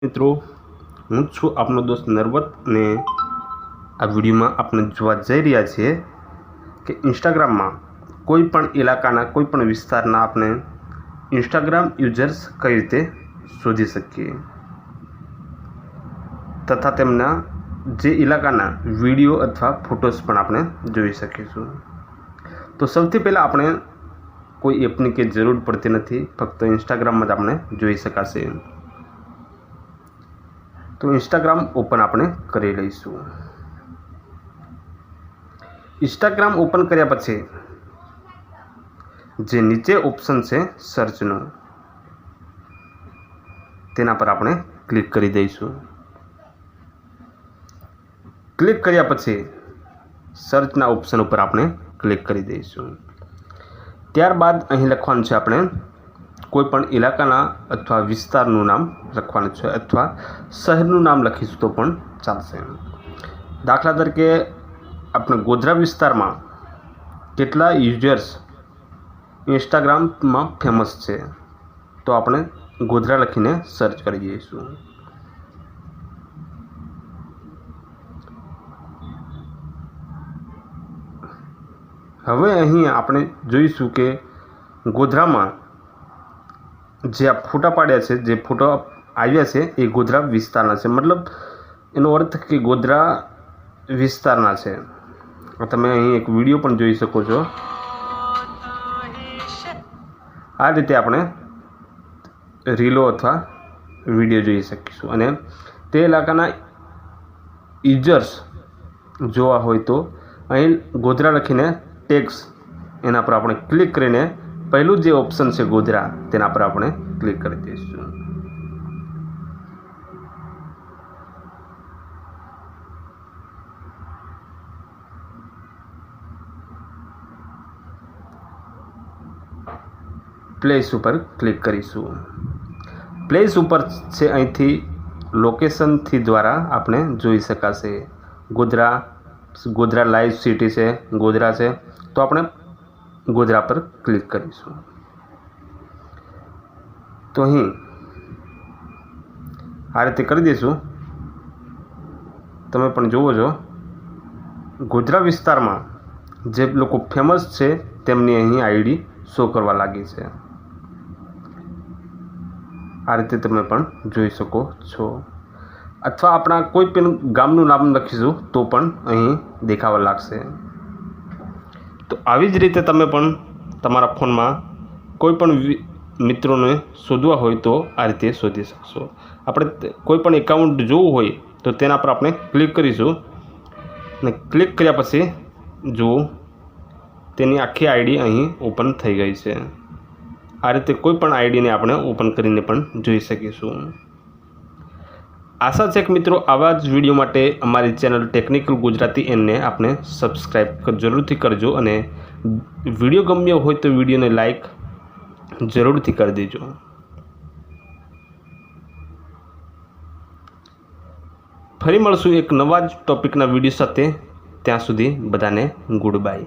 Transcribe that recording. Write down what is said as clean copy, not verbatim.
मित्रों हूँ छूँ आपनो दोस्त नर्वत ने आ वीडियो में आपने जोवा जई रह्या छीए कि इंस्टाग्राम में कोईपण इलाकाना कोईपण विस्तारना आपने इंस्टाग्राम यूजर्स कई रीते शोधी सकीए तथा तेमना जे इलाकाना विडियो अथवा फोटोस पण आपने जोई सकीशुं। तो सौथी पहला आपने कोई एपनी के जरूर पड़ती नहीं, फक्त इंस्टाग्राम में आपने जोई शकाशे। तो इंस्टाग्राम ओपन आपने करी लईशुं। इंस्टाग्राम ओपन कर्या पछी जे नीचे ऑप्शन है सर्चनो तेना पर आपने क्लिक करी दईशुं। क्लिक कर्या पछी सर्चना ऑप्शन पर आपने क्लिक करी दईशुं। त्यारबाद अहीं लखवानुं छे आपणे कोईपण इलाकाना अथवा विस्तारनुं नाम लखवानुं छे अथवा शहेरनुं नाम लखीशुं तो पण चालशे। दाखला तरीके अपने गोधरा विस्तार में केटला यूजर्स इंस्टाग्राम में फेमस है तो आपने गोधरा लखीने सर्च करी दईशुं। हवे अहीं आपणे जोईशुं के गोधरा में जे आ फोटा पाड्या छे, जे फोटो आव्या छे ए गोधरा विस्तारना छे, मतलब एनो अर्थ कि गोधरा विस्तारना छे। तमे અહીં एक विडियो पण જોઈ શકો છો। आ रीते આપણે રીલો अथवा विडियो જોઈ શકીશું અને તે ઇલાકાના યુઝર્સ જોવા હોય તો અહીં ગોધરા લખીને ટેક્સ એના પર આપણે ક્લિક કરીને પહેલું જે ઓપ્શન છે ગોધરા તેના પર આપણે ક્લિક કરી દઈશું। प्लेस पर क्लिक करीशुं। प्लेस पर से अहींथी लोकेशन थी द्वारा आपने जोई शकाशे। गोधरा गोधरा लाइव सिटी से गोधरा से तो आपने गोधरा पर क्लिक करीशुं। तो अहीं आ रीते करी दईशुं। तमे पण जोवो छो गोधरा विस्तार में जे लोको फेमस छे तेमनी अहीं आईडी शो करवा लागी छे। आ रीते तमे पण जोई शको छो। अथवा अपना कोई पण गामनुं नाम लखीशुं तो पण अहीं देखावा लागशे। तो आवी ज रीते तमे पण तमारा फोन में कोईपण मित्रों शोधवा होय तो आ रीते शोधी शकशो। आपणे कोईपण एकाउंट जोवुं होय तो तेना पर आपणे क्लिक करीशुं ने क्लिक कर्या पछी जो तेनी आखी आईडी अहीं ओपन थई गई छे। आ रीते कोईपण आईडी ने आपणे ओपन करीने पण जोई शकीशुं। आशा छे कि मित्रों आवा ज विडियो माटे अमारी चेनल टेक्निकल गुजराती ने आपने सब्सक्राइब जरूरथी करजो अने विडियो गम्यो होय तो विडियो ने लाइक जरूरथी कर देजो। फरी मळशुं एक नवा ज टॉपिकना विडियो साथे। त्यां सुधी बधाने गुड बाय।